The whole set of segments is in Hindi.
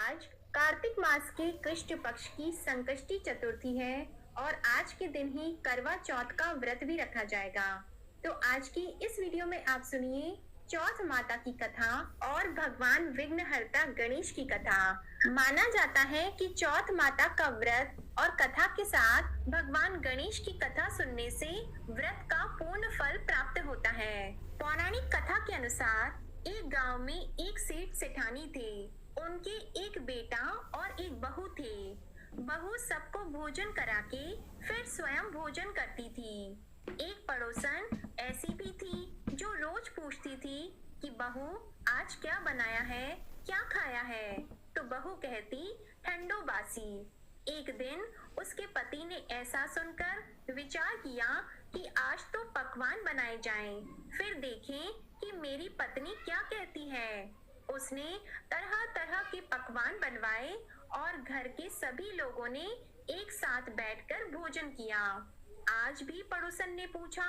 आज कार्तिक मास के कृष्ण पक्ष की संकष्टी चतुर्थी है और आज के दिन ही करवा चौथ का व्रत भी रखा जाएगा। तो आज की इस वीडियो में आप सुनिए चौथ माता की कथा और भगवान विघ्नहर्ता गणेश की कथा। माना जाता है कि चौथ माता का व्रत और कथा के साथ भगवान गणेश की कथा सुनने से व्रत का पूर्ण फल प्राप्त होता है। पौराणिक कथा के अनुसार एक गांव में एक सेठ सेठानी थे। उनके एक बेटा और एक बहू थे। बहू सबको भोजन करा के फिर स्वयं भोजन करती थी। एक पड़ोसन ऐसी भी थी जो रोज पूछती थी कि बहू आज क्या बनाया है, क्या खाया है। तो बहू कहती ठंडो बासी। एक दिन उसके पति ने ऐसा सुनकर विचार किया कि आज तो पकवान बनाए जाएं, फिर देखें कि मेरी पत्नी क्या कहती है। उसने तरह तरह के पकवान बनवाए और घर के सभी लोगों ने एक साथ बैठकर भोजन किया। आज भी पड़ोसन ने पूछा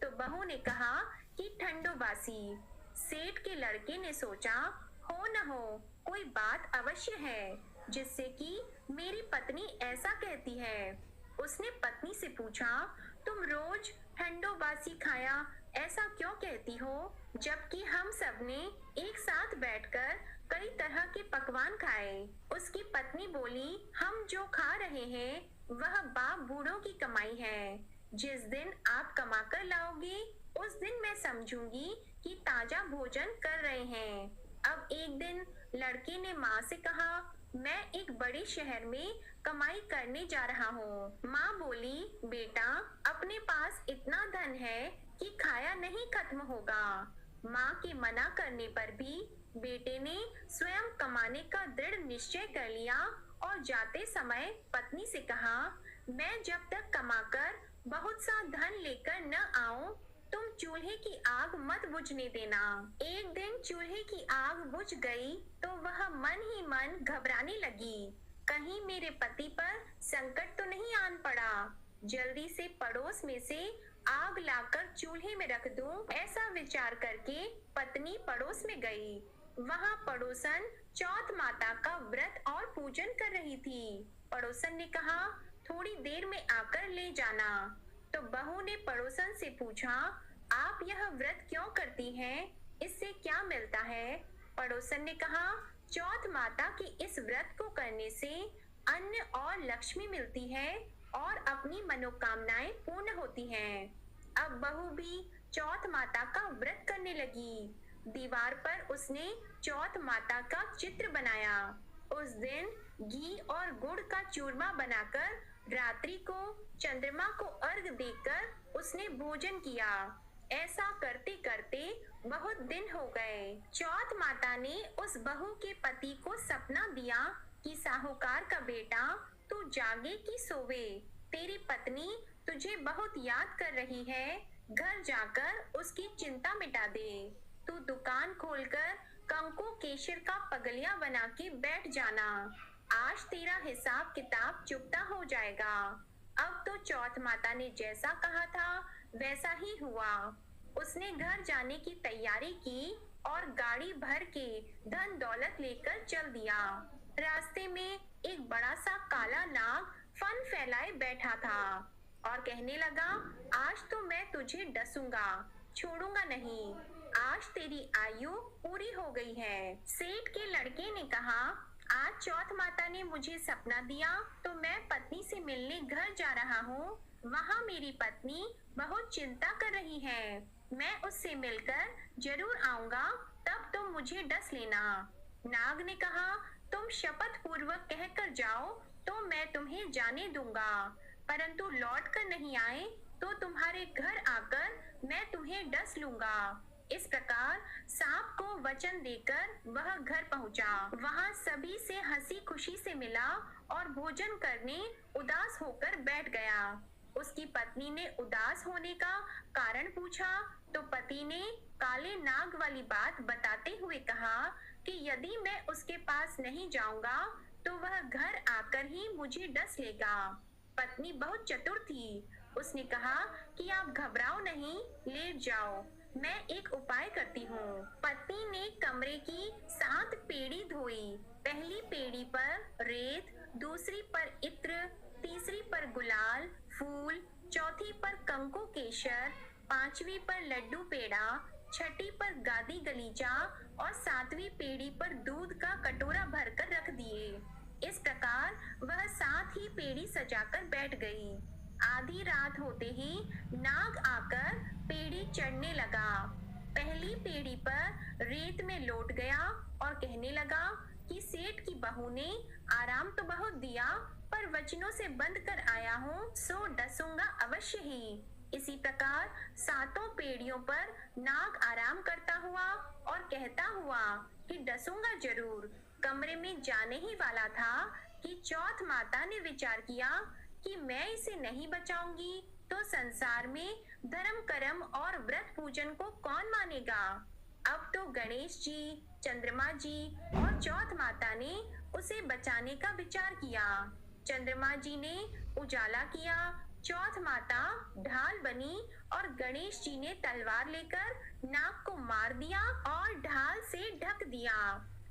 तो बहू ने कहा कि ठंडो बासी। सेठ के लड़के ने सोचा हो न हो कोई बात अवश्य है जिससे कि मेरी पत्नी ऐसा कहती है। उसने पत्नी से पूछा तुम रोज ठंडो बासी खाया ऐसा क्यों कहती हो, जबकि हम सबने एक साथ बैठकर कई तरह के पकवान खाए। उसकी पत्नी बोली हम जो खा रहे हैं वह बाप बूढ़ों की कमाई है। जिस दिन आप कमा कर लाओगे उस दिन मैं समझूंगी कि ताजा भोजन कर रहे हैं। अब एक दिन लड़के ने माँ से कहा मैं एक बड़े शहर में कमाई करने जा रहा हूँ। माँ बोली बेटा अपने पास इतना धन है कि खाया नहीं खत्म होगा। माँ के मना करने पर भी बेटे ने स्वयं कमाने का दृढ़ निश्चय कर लिया और जाते समय पत्नी से कहा मैं जब तक कमाकर बहुत सा धन लेकर न आऊं तुम चूल्हे की आग मत बुझने देना। एक दिन चूल्हे की आग बुझ गई तो वह मन ही मन घबराने लगी, कहीं मेरे पति पर संकट तो नहीं आन पड़ा। जल्दी से पड़ोस में से आग लाकर चूल्हे में रख दूं, ऐसा विचार करके पत्नी पड़ोस में गई। वहां पड़ोसन चौथ माता का व्रत और पूजन कर रही थी। पड़ोसन ने कहा थोड़ी देर में आकर ले जाना। तो बहू ने पड़ोसन से पूछा आप यह व्रत क्यों करती हैं, इससे क्या मिलता है। पड़ोसन ने कहा चौथ माता के इस व्रत को करने से अन्न और लक्ष्मी मिलती है और अपनी मनोकामनाएं पूर्ण होती हैं। अब बहू भी चौथ माता का व्रत करने लगी। दीवार पर उसने चौथ माता का चित्र बनाया। उस दिन घी और गुड़ का चूरमा बनाकर रात्रि को चंद्रमा को अर्घ देकर उसने भोजन किया। ऐसा करते करते बहुत दिन हो गए। चौथ माता ने उस बहू के पति को सपना दिया कि साहूकार का बेटा तू जागे कि सोवे, तेरी पत्नी तुझे बहुत याद कर रही है, घर जाकर उसकी चिंता मिटा दे। तू दुकान खोलकर कंकु केशर का पगलिया बना के बैठ जाना, आज तेरा हिसाब किताब चुकता हो जाएगा। अब तो चौथ माता ने जैसा कहा था वैसा ही हुआ। उसने घर जाने की तैयारी की और गाड़ी भर के धन दौलत लेकर चल दिया। रास्ते में एक बड़ा सा काला नाग फन फैलाए बैठा था और कहने लगा आज तो मैं तुझे डसूंगा, छोड़ूंगा नहीं, आज तेरी आयु पूरी हो गई है। सेठ के लड़के ने कहा आज चौथ माता ने मुझे सपना दिया तो मैं पत्नी से मिलने घर जा रहा हूँ। वहाँ मेरी पत्नी बहुत चिंता कर रही है, मैं उससे मिलकर जरूर आऊंगा, तब तुम मुझे डस लेना। नाग ने कहा तुम शपथ पूर्वक कह कर जाओ तो मैं तुम्हें जाने दूंगा, परंतु लौट कर नहीं आए तो तुम्हारे घर आकर मैं तुम्हें डस लूंगा। इस प्रकार सांप को वचन देकर वह घर पहुंचा। वहां सभी से हंसी खुशी से मिला और भोजन करने उदास होकर बैठ गया। उसकी पत्नी ने उदास होने का कारण पूछा तो पति ने काले नाग वाली बात बताते हुए कहा कि यदि मैं उसके पास नहीं जाऊंगा तो वह घर आकर ही मुझे डस लेगा। पत्नी बहुत चतुर थी। उसने कहा कि आप घबराओ नहीं, लेट जाओ, मैं एक उपाय करती हूँ। पत्नी ने कमरे की 7 पेड़ी धोई, पहली पेड़ी पर रेत, दूसरी पर इत्र, तीसरी पर गुलाल, फूल, चौथी पर कंकु केशर, पांचवी पर लड्डू पेड़ा, छठी पर गादी गलीचा और सातवीं पेड़ी पर दूध का कटोरा भरकर रख दिए। इस प्रकार वह 7 ही पेड़ी सजाकर बैठ गई। आधी रात होते ही नाग आकर पेड़ी चढ़ने लगा। पहली पेड़ी पर रेत में लौट गया और कहने लगा कि सेठ की बहू ने आराम तो बहुत दिया, पर वचनों से बंध कर आया हूँ, सो डसूंगा अवश्य ही। इसी प्रकार 7 पेड़ियों पर नाग आराम करता हुआ और कहता हुआ कि डसूंगा जरूर। कमरे में जाने ही वाला था कि चौथ माता ने विचार किया कि मैं इसे नहीं बचाऊंगी तो संसार में धर्म कर्म और व्रत पूजन को कौन मानेगा। अब तो गणेश जी, चंद्रमा जी और चौथ माता ने उसे बचाने का विचार किया। चंद्रमा जी ने उजाला किया, चौथ माता ढाल बनी और गणेश जी ने तलवार लेकर नाग को मार दिया और ढाल से ढक दिया।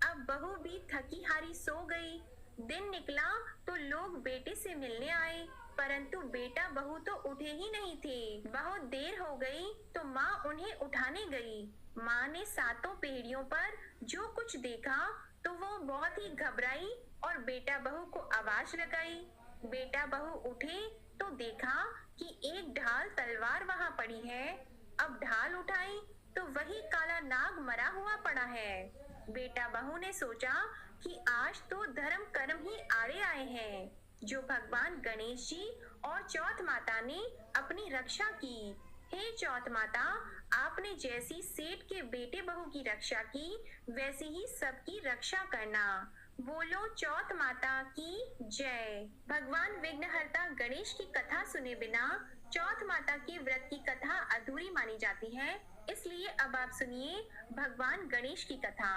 अब बहू भी थकी हारी सो गई। दिन निकला तो लोग बेटे से मिलने आए, परंतु बेटा बहू तो उठे ही नहीं थे। बहुत देर हो गई तो माँ उन्हें उठाने गई। माँ ने 7 पेड़ियों पर जो कुछ देखा तो वो बहुत ही घबराई और बेटा बहू को आवाज लगाई। बेटा बहू उठे तो देखा कि एक ढाल तलवार वहाँ पड़ी है। अब ढाल उठाई तो वही काला नाग मरा हुआ पड़ा है। बेटा बहू ने सोचा कि आज तो धर्म कर्म ही आड़े आए हैं, जो भगवान गणेश जी और चौथ माता ने अपनी रक्षा की। हे चौथ माता, आपने जैसी सेठ के बेटे बहू की रक्षा की, वैसी ही सबकी रक्षा करना। बोलो चौथ माता की जय। भगवान विघ्नहर्ता गणेश की कथा सुने बिना चौथ माता की व्रत की कथा अधूरी मानी जाती है, इसलिए अब आप सुनिए भगवान गणेश की कथा।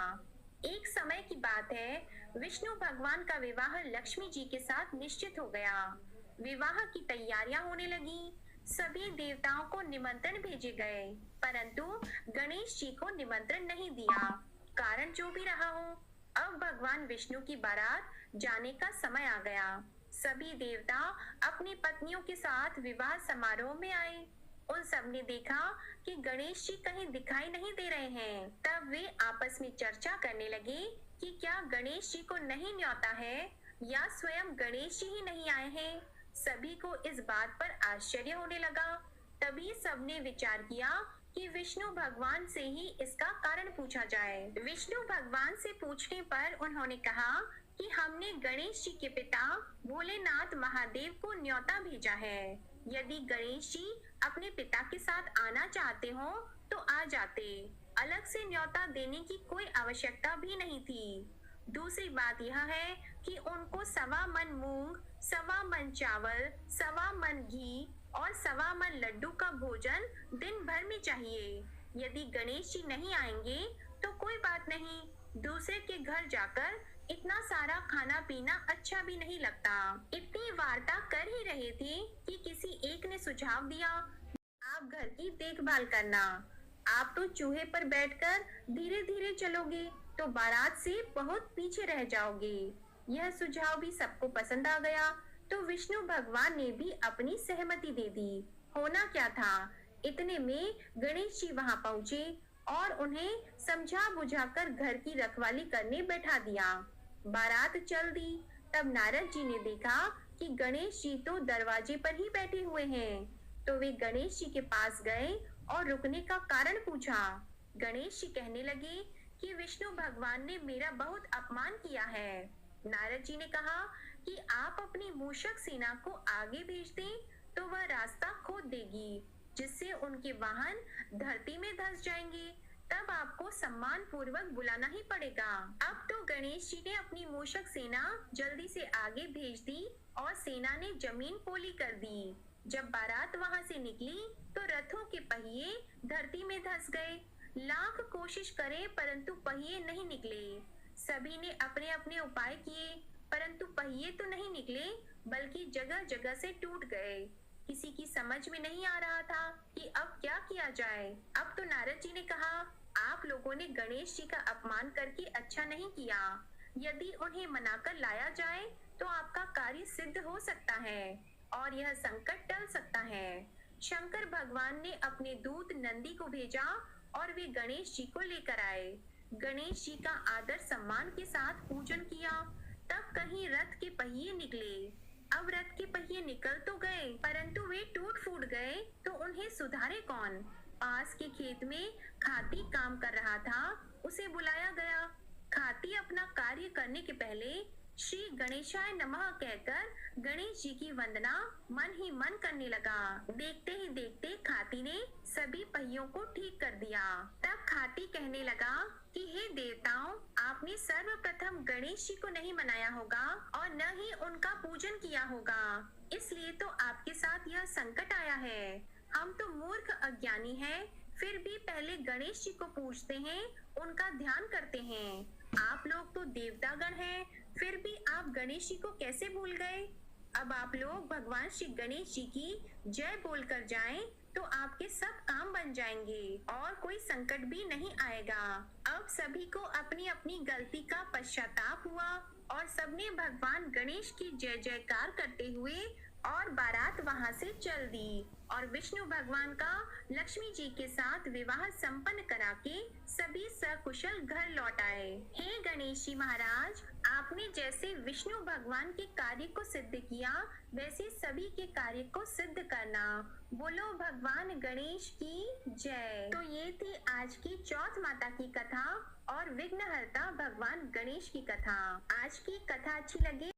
एक समय की बात है, विष्णु भगवान का विवाह लक्ष्मी जी के साथ निश्चित हो गया। विवाह की तैयारियां होने लगी। सभी देवताओं को निमंत्रण भेजे गए, परंतु गणेश जी को निमंत्रण नहीं दिया। कारण जो भी रहा हो, अब भगवान विष्णु की बारात जाने का समय आ गया। सभी देवता अपनी पत्नियों के साथ विवाह समारोह में आए। उन सब ने देखा कि गणेश जी कहीं दिखाई नहीं दे रहे हैं। तब वे आपस में चर्चा करने लगे कि क्या गणेश जी को नहीं न्योता है या स्वयं गणेश जी ही नहीं आए हैं। सभी को इस बात पर आश्चर्य होने लगा। तभी सबने विचार किया कि विष्णु भगवान से ही इसका कारण पूछा जाए। विष्णु भगवान से पूछने पर उन्होंने कहा कि हमने गणेश जी के पिता भोलेनाथ महादेव को न्योता भेजा है। यदि गणेश जी अपने पिता के साथ आना चाहते हो तो आ जाते, अलग से न्योता देने की कोई आवश्यकता भी नहीं थी। दूसरी बात यह है कि उनको 1.25 मन मूंग, 1.25 मन चावल, 1.25 मन घी और 1.25 मन लड्डू का भोजन दिन भर में चाहिए। यदि गणेश जी नहीं आएंगे तो कोई बात नहीं, दूसरे के घर जाकर इतना सारा खाना पीना अच्छा भी नहीं लगता। इतनी वार्ता कर ही रहे थे कि किसी एक ने सुझाव दिया, आप घर की देखभाल करना। आप तो चूहे पर बैठकर धीरे धीरे चलोगे तो बारात से बहुत पीछे रह जाओगे। यह सुझाव भी सबको पसंद आ गया तो विष्णु भगवान ने भी अपनी सहमति दे दी। होना क्या था, इतने में गणेश जी वहां पहुंचे और उन्हें समझा बुझाकर घर की रखवाली करने बैठा दिया। बारात चल दी। तब नारद जी ने देखा कि गणेश जी तो दरवाजे पर ही बैठे हुए हैं, तो वे गणेश जी के पास गए और रुकने का कारण पूछा। गणेश जी कहने लगे कि विष्णु भगवान ने मेरा बहुत अपमान किया है। नारद जी ने कहा कि आप अपनी मूषक सेना को आगे भेज दें तो वह रास्ता खोद देगी, जिससे उनके वाहन धरती में धंस जाएंगे। तब आपको सम्मान पूर्वक बुलाना ही पड़ेगा। अब तो गणेश जी ने अपनी मूषक सेना जल्दी से आगे भेज दी और सेना ने जमीन पोली कर दी। जब बारात वहां से निकली तो रथों के पहिए धरती में धंस गए। लाख कोशिश करे परंतु पहिए नहीं निकले। सभी ने अपने अपने उपाय किए, परंतु पहिए तो नहीं निकले, बल्कि जगह जगह से टूट गए। किसी की समझ में नहीं आ रहा था कि अब क्या किया जाए। अब तो नारद जी ने कहा, आप लोगों ने गणेश जी का अपमान करके अच्छा नहीं किया। यदि उन्हें मनाकर लाया जाए तो आपका कार्य सिद्ध हो सकता है और यह संकट टल सकता है। शंकर भगवान ने अपने दूत नंदी को भेजा और वे गणेश जी को लेकर आए। गणेश जी का आदर सम्मान के साथ पूजन किया। तब कहीं रथ के पहिए निकले। अब रथ के पहिए निकल तो गए, परंतु वे टूट फूट गए तो उन्हें सुधारे कौन? पास के खेत में खाती काम कर रहा था, उसे बुलाया गया। खाती अपना कार्य करने के पहले श्री गणेशाय नमः कहकर गणेश जी की वंदना मन ही मन करने लगा। देखते ही देखते खाती ने सभी पहियों को ठीक कर दिया। तब खाती कहने लगा कि हे देवताओं, आपने सर्वप्रथम गणेश जी को नहीं मनाया होगा और न ही उनका पूजन किया होगा, इसलिए तो आपके साथ यह संकट आया है। हम तो मूर्ख अज्ञानी हैं, फिर भी पहले गणेश जी को पूजते हैं, उनका ध्यान करते हैं। आप लोग तो देवतागण हैं, फिर भी आप गणेश जी को कैसे भूल गए? अब आप लोग भगवान श्री गणेश जी की जय बोलकर जाएं तो आपके सब काम बन जाएंगे और कोई संकट भी नहीं आएगा। अब सभी को अपनी अपनी गलती का पश्चाताप हुआ और सबने भगवान गणेश की जय जयकार करते हुए और बारात वहां से चल दी और विष्णु भगवान का लक्ष्मी जी के साथ विवाह संपन्न करा के सभी सकुशल घर लौट आए। हे गणेश जी महाराज, आपने जैसे विष्णु भगवान के कार्य को सिद्ध किया, वैसे सभी के कार्य को सिद्ध करना। बोलो भगवान गणेश की जय। तो ये थी आज की चौथ माता की कथा और विघ्नहर्ता भगवान गणेश की कथा। आज की कथा अच्छी लगे